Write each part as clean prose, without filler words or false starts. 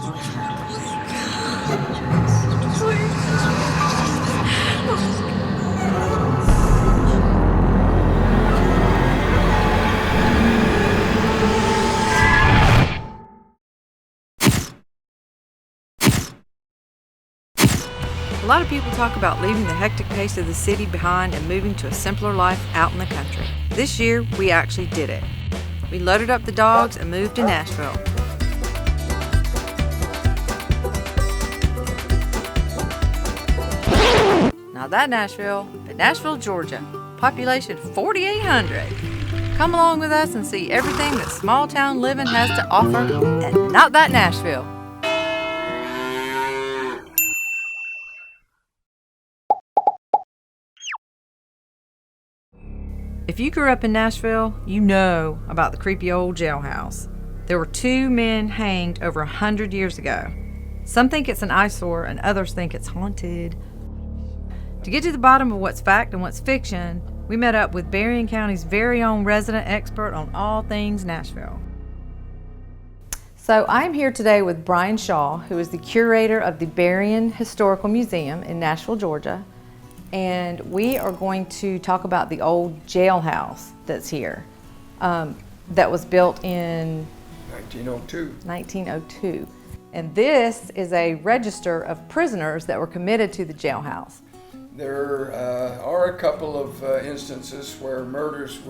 A lot of people talk about leaving the hectic pace of the city behind and moving to a simpler life out in the country. This year, we actually did it. We loaded up the dogs and moved to Nashville. Not that Nashville, but Nashville, Georgia. Population 4,800. Come along with us and see everything that small town living has to offer, and not that Nashville. If you grew up in Nashville, you know about the creepy old jailhouse. There were 2 men hanged over 100 years ago. Some think it's an eyesore and others think it's haunted. To get to the bottom of what's fact and what's fiction, we met up with Berrien County's very own resident expert on all things Nashville. So I'm here today with Brian Shaw, who is the curator of the Berrien Historical Museum in Nashville, Georgia. And we are going to talk about the old jailhouse that's here, that was built in 1902. And this is a register of prisoners that were committed to the jailhouse. There are a couple of instances where murders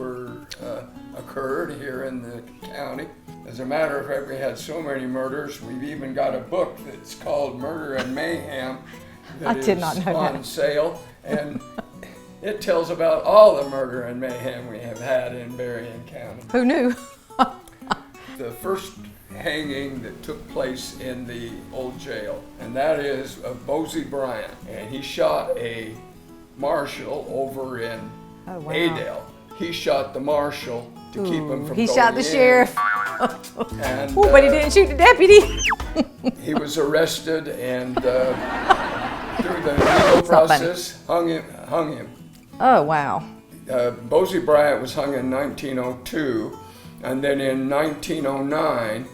occurred here in the county. As a matter of fact, we had so many murders, we've even got a book that's called Murder and Mayhem that I did not know on that. sale. And it tells about all the murder and mayhem we have had in Berrien County. Who knew? The first hanging that took place in the old jail, and that is of Berrien Bryant. And he shot a marshal over in Adel. He shot the marshal to keep him from He going shot the in. sheriff. And, But he didn't shoot the deputy. He was arrested and through the legal process hung him. Oh, wow. Berrien Bryant was hung in 1902, and then in 1909,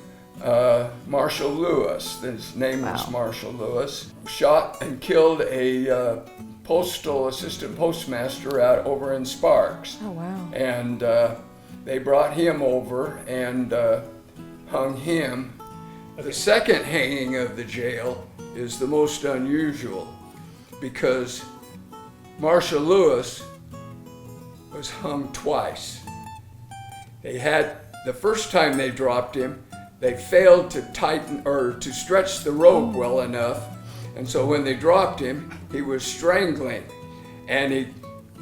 Marshall Lewis, his name was Marshall Lewis, shot and killed a postal assistant postmaster out over in Sparks. Oh, wow. And they brought him over and hung him. The second hanging of the jail is the most unusual because Marshall Lewis was hung twice. They had, the first time they dropped him, they failed to tighten or to stretch the rope well enough, and so when they dropped him, he was strangling, and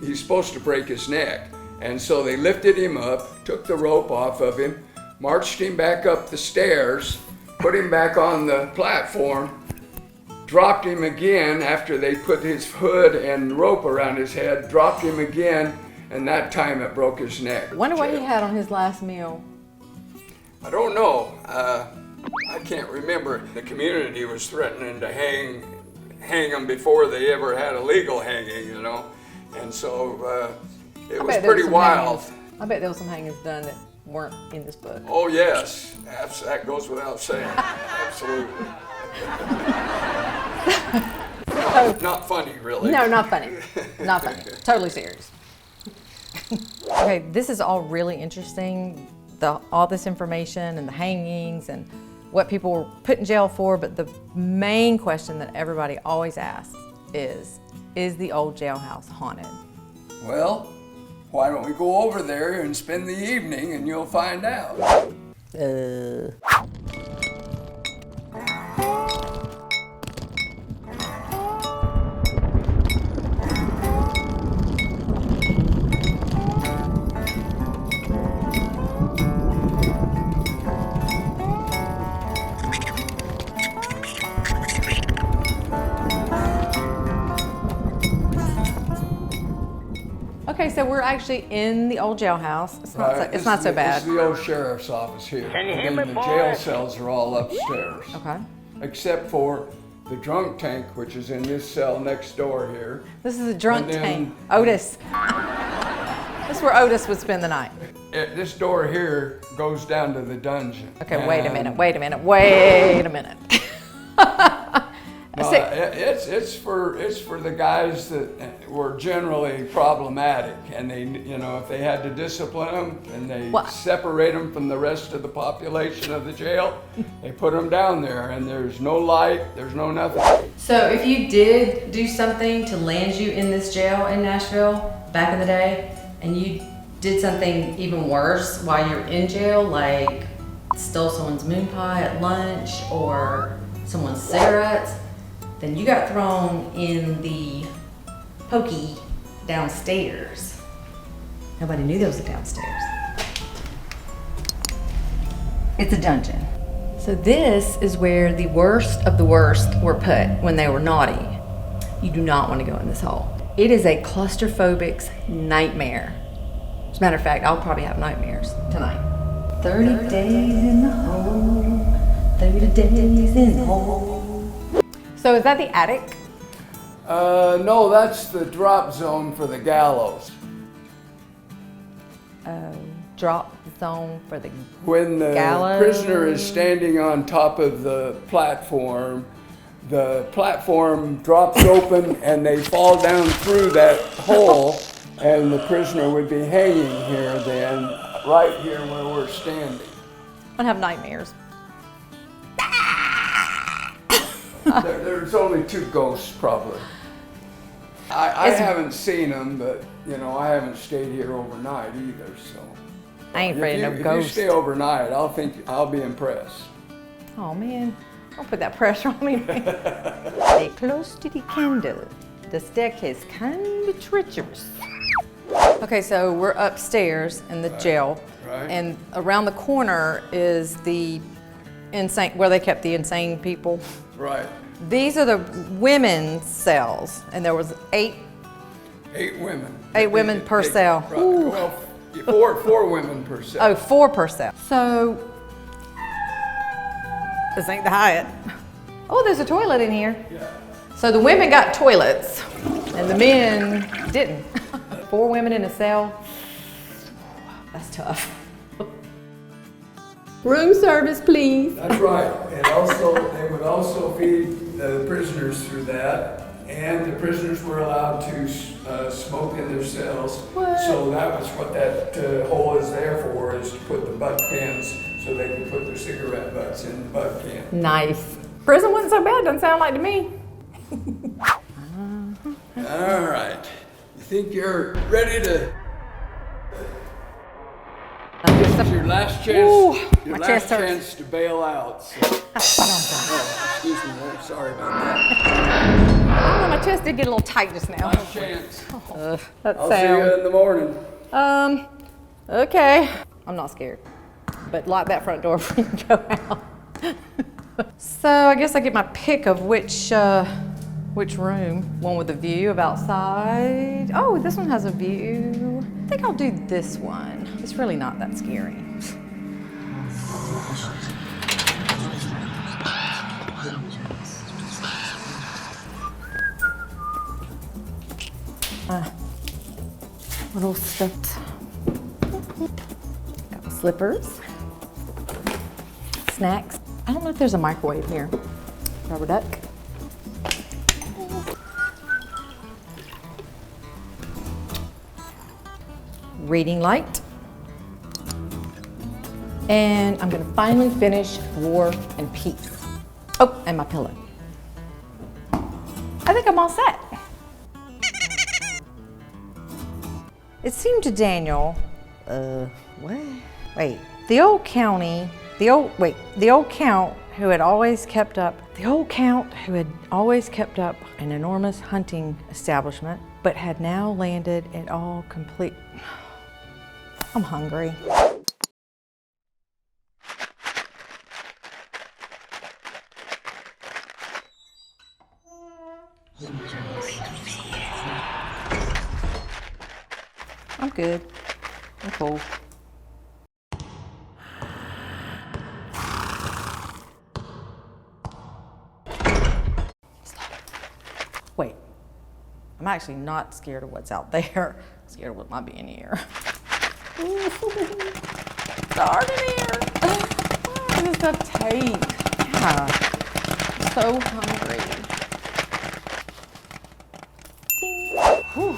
he's supposed to break his neck. And so they lifted him up, took the rope off of him, marched him back up the stairs, put him back on the platform, dropped him again after they put his hood and rope around his head, dropped him again, and that time it broke his neck. Wonder what he had on his last meal. I don't know. I can't remember. The community was threatening to hang them before they ever had a legal hanging, you know, and so it was pretty wild. I bet there was some hangings done that weren't in this book. Oh yes, that goes without saying. Absolutely. No, not funny, really. No, not funny. Not funny. Totally serious. Okay, this is all really interesting. All this information and the hangings and what people were put in jail for, but the main question that everybody always asks is the old jailhouse haunted? Well, why don't we go over there and spend the evening and you'll find out. Okay, so we're actually in the old jailhouse. It's not so bad. This is the old sheriff's office here. And then the jail cells are all upstairs. Okay. Except for the drunk tank, which is in this cell next door here. This is a drunk tank. Otis. This is where Otis would spend the night. This door here goes down to the dungeon. Okay, wait a minute. It's for the guys that were generally problematic, and they, if they had to discipline them and they separate them from the rest of the population of the jail, they put them down there, and there's no light, there's no nothing. So if you did do something to land you in this jail in Nashville back in the day, and you did something even worse while you're in jail, like stole someone's moon pie at lunch or someone's cigarettes, then you got thrown in the pokey downstairs. Nobody knew there was a downstairs. It's a dungeon. So this is where the worst of the worst were put when they were naughty. You do not want to go in this hole. It is a claustrophobic's nightmare. As a matter of fact, I'll probably have nightmares tonight. 30 days in the hole, 30 days in the hole. So is that the attic? No, that's the drop zone for the gallows. Drop zone for the When the gallows. prisoner is standing on top of the platform drops open and they fall down through that hole, and the prisoner would be hanging here then, right here where we're standing. I'm gonna have nightmares. There's only 2 ghosts probably. I haven't seen them, but I haven't stayed here overnight either, so. I ain't afraid of no If ghosts. you stay overnight, I'll be impressed. Oh man, don't put that pressure on me. Stay close to the candle. The staircase can be treacherous. Okay, so we're upstairs in the jail, right. and around the corner is the insane, where they kept the insane people. Right. These are the women's cells, and there was 8 women. 8 women per cell. Right. Well, 4 women per cell. Oh, 4 per cell. So, this ain't the Hyatt. Oh, there's a toilet in here. Yeah. So the women got toilets, and the men didn't. 4 women in a cell. That's tough. Room service, please. That's right. And they would also feed the prisoners through that. And the prisoners were allowed to smoke in their cells. What? So that was what that hole is there for, is to put the butt cans so they can put their cigarette butts in the butt can. Nice. Prison wasn't so bad, doesn't sound like to me. All right. You think you're ready to... This is your last chance. Ooh, your my last chest hurts. chance to bail out. So. Oh, excuse me. I'm sorry about that. I don't know, my chest did get a little tight just now. Last chance. That I'll see you in the morning. Okay. I'm not scared, but lock that front door before you go out. So I guess I get my pick of which room. One with a view of outside. Oh, this one has a view. I think I'll do this one. It's really not that scary. Little stuffed. Got my slippers. Snacks. I don't know if there's a microwave here. Rubber duck. Reading light. And I'm gonna finally finish War and Peace. Oh, and my pillow. I think I'm all set. It seemed to Daniel, what? Wait, the old count who had always kept up an enormous hunting establishment, but had now landed it all complete. I'm hungry. I'm good. I'm cool. Wait, I'm actually not scared of what's out there. I'm scared of what might be in here. It's hard in here. What does this stuff take? Yeah. I'm so hungry. Whew.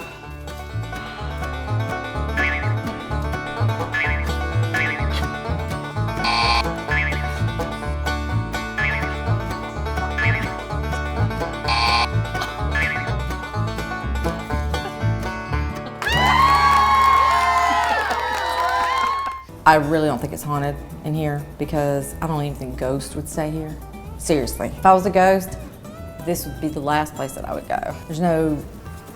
I really don't think it's haunted in here because I don't even think ghosts would stay here. Seriously, if I was a ghost, this would be the last place that I would go. There's no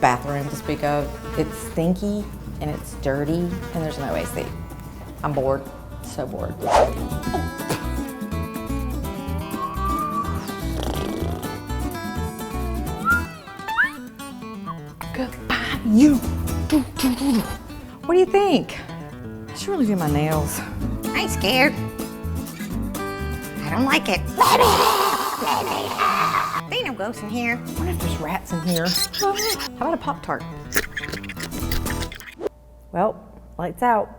bathroom to speak of. It's stinky and it's dirty and there's no AC. I'm bored, so bored. Goodbye, you. What do you think? I should really do my nails. I ain't scared. I don't like it. There ain't no ghosts in here. I wonder if there's rats in here. How about a Pop-Tart? Well, lights out.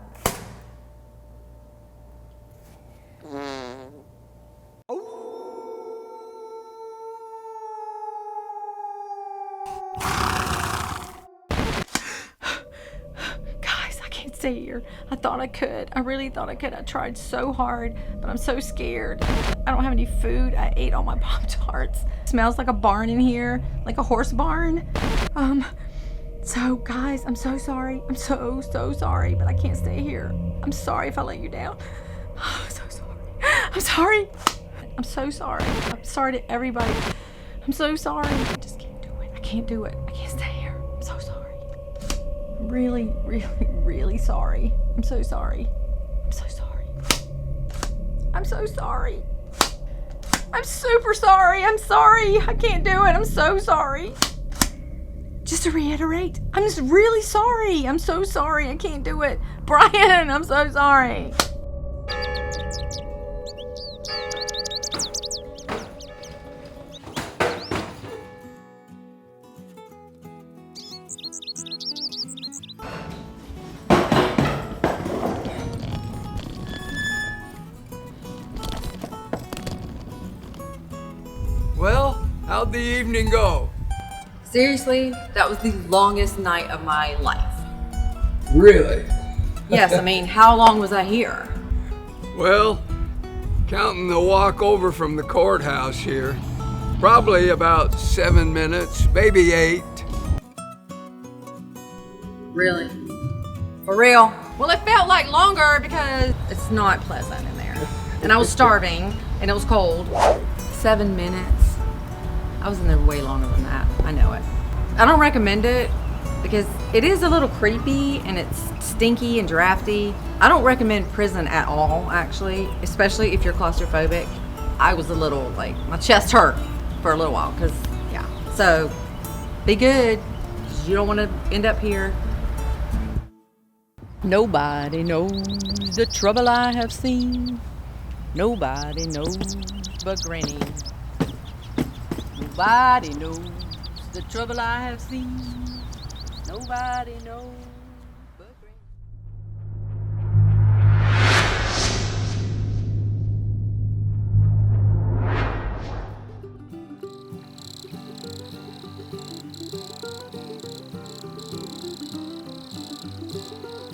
Stay here. I thought I could. I really thought I could. I tried so hard, but I'm so scared. I don't have any food. I ate all my Pop-Tarts. It smells like a barn in here, like a horse barn. So guys, I'm so sorry. I'm so sorry, but I can't stay here. I'm sorry if I let you down. I'm so sorry. I'm sorry. I'm so sorry. I'm sorry to everybody. I'm so sorry. I just can't do it. I can't do it. I can't stay here. I'm so sorry. I'm really sorry. I'm so sorry. I'm so sorry. I'm so sorry. I'm super sorry. I'm sorry. I can't do it. I'm so sorry. Just to reiterate, I'm just really sorry. I'm so sorry. I can't do it. Brian, I'm so sorry. Well, how'd the evening go? Seriously, that was the longest night of my life. Really? Yes, I mean, how long was I here? Well, counting the walk over from the courthouse here, probably about 7 minutes, maybe 8. Really? For real? Well, it felt like longer because it's not pleasant in there. And I was starving and it was cold. 7 minutes. I was in there way longer than that. I know it. I don't recommend it because it is a little creepy and it's stinky and drafty. I don't recommend prison at all, actually, especially if you're claustrophobic. I was a little, like, my chest hurt for a little while because, yeah. So, be good. You don't want to end up here. Nobody knows the trouble I have seen. Nobody knows but Granny. Nobody knows the trouble I have seen. Nobody knows but Granny.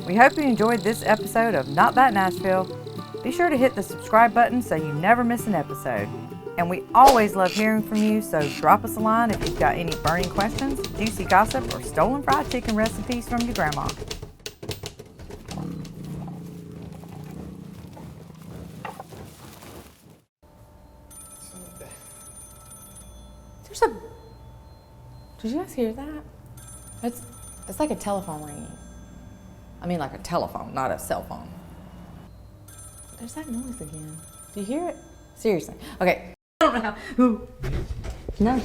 We hope you enjoyed this episode of Not That Nashville. Be sure to hit the subscribe button so you never miss an episode. And we always love hearing from you, so drop us a line if you've got any burning questions, juicy gossip, or stolen fried chicken recipes from your grandma. There's a... Did you guys hear that? It's like a telephone ringing. I mean like a telephone, not a cell phone. There's that noise again. Do you hear it? Seriously. Okay. I don't know how. No.